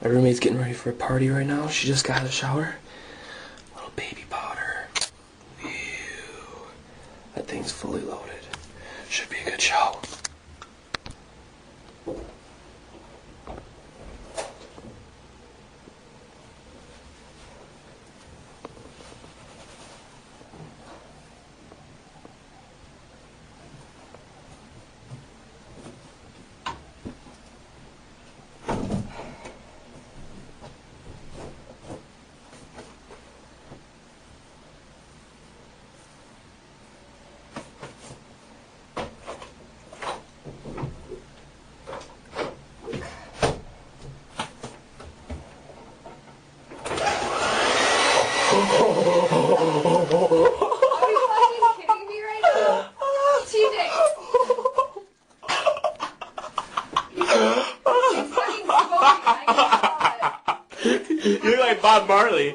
My roommate's getting ready for a party right now. She just got out of the shower. Little baby powder. Ew. That thing's fully loaded. Should be a good show. Are you fucking kidding me right now? TJ! He's fucking smoking. I can smell it. You look like Bob Marley.